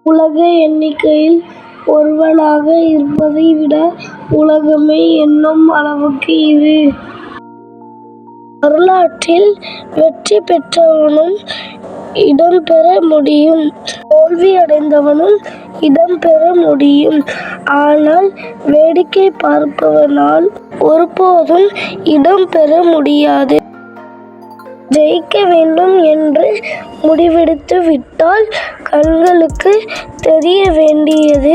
உலக எண்ணிக்கையில் ஒருவனாக இருப்பதை விட உலகமே என்னும் அளவுக்கு இரு. வரலாற்றில் வெற்றி பெற்றவனும் இடம்பெற முடியும், தோல்வியடைந்தவனும் இடம்பெற முடியும். ஆனால் வேடிக்கை பார்ப்பவனால் ஒருபோதும் இடம்பெற முடியாது. ஜெயிக்க வேண்டும் என்று முடிவெடுத்து விட்டால் கண்களுக்கு தெரிய வேண்டியது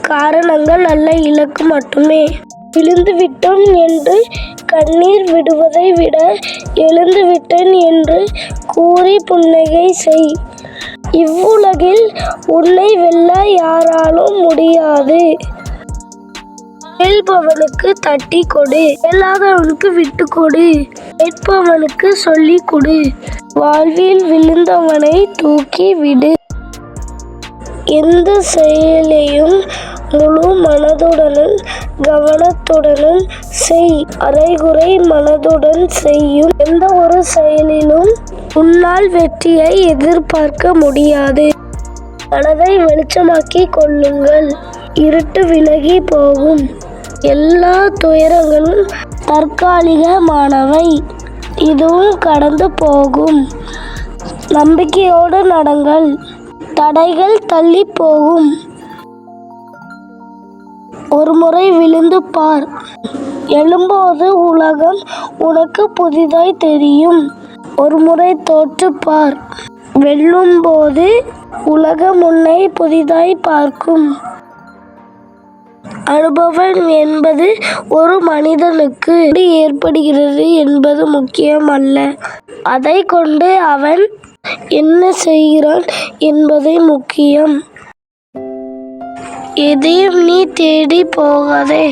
காரணங்கள் அல்ல, இலக்கு மட்டுமே. விழுந்துவிட்டோம் என்று கண்ணீர் விடுவதை விட எழுந்துவிட்டேன் என்று கூறி புன்னகை செய். இவ்வுலகில் உன்னை வெல்ல யாராலும் முடியாது. கேள்பவனுக்கு தட்டி கொடு, கேளாதவனுக்கு விட்டு கொடு, கேட்பவனுக்கு சொல்லிக் கொடு. வாழ்வில் விழுந்தவனை தூக்கி விடு. எந்த செயலையும் முழு மனதுடனும் கவனத்துடனும் செய். அரைகுறை மனதுடன் செய்யும் எந்த ஒரு செயலிலும் உன்னால் வெற்றியை எதிர்பார்க்க முடியாது. மனதை வெளிச்சமாக்கிக் கொள்ளுங்கள், இருட்டு விலகி போகும். எல்லா துயரங்களும் தற்காலிகமானவை, இதுவும் கடந்து போகும். நம்பிக்கையோடு நடங்கள், தடைகள் தள்ளி போகும். ஒருமுறை விழுந்து பார், எழும்போது உலகம் உனக்கு புதிதாய் தெரியும். ஒருமுறை தோற்று பார், வெல்லும்போது உலகம் உன்னை புதிதாய் பார்க்கும். அனுபவம் என்பது ஒரு மனிதனுக்கு ஏற்படுகிறது என்பது முக்கியம் அல்ல, அதை கொண்டு அவன் என்ன செய்கிறான் என்பதே முக்கியம். எதையும் நீ தேடி போகாதே,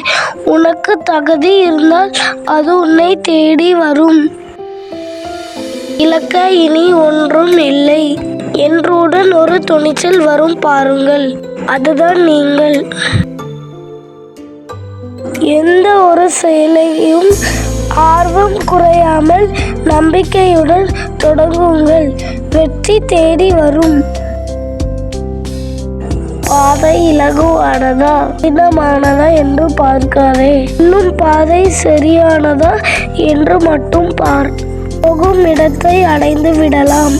உனக்கு தகுதி இருந்தால் அது உன்னை தேடி வரும். இழக்க இனி ஒன்றும் இல்லை என்றுடன் ஒரு துணிச்சல் வரும் பாருங்கள், அதுதான் நீங்கள். எந்த ஒரு செயலையும் ஆர்வம் குறையாமல் நம்பிக்கையுடன் தொடங்குங்கள், வெற்றி தேடி வரும். பாதை இலகுவானதா கடினமானதா என்று பார்க்காதே, இன்னும் பாதை சரியானதா என்று மட்டும் பார். போகும் இடத்தை அடைந்து விடலாம்.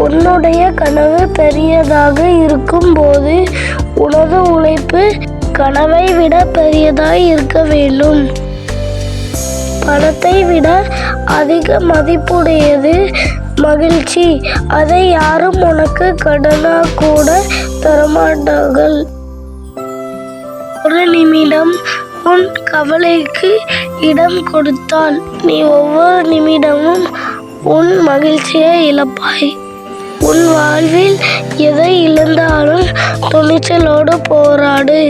உன்னுடைய கனவு பெரியதாக இருக்கும் போது உனது உழைப்பு கனவை விட பெரியதாய் இருக்க வேண்டும். பணத்தை விட அதிக மதிப்புடையது மகிழ்ச்சி. அதை யாரும் உனக்கு கடனாக கூட தரமாட்டார்கள். ஒரு நிமிடம் உன் கவலைக்கு இடம் கொடுத்தால் நீ ஒவ்வொரு நிமிடமும் உன் மகிழ்ச்சியை இழப்பாய். உன் வாழ்வில் எதை இழந்தாலும் துணிச்சலோடு போராடு.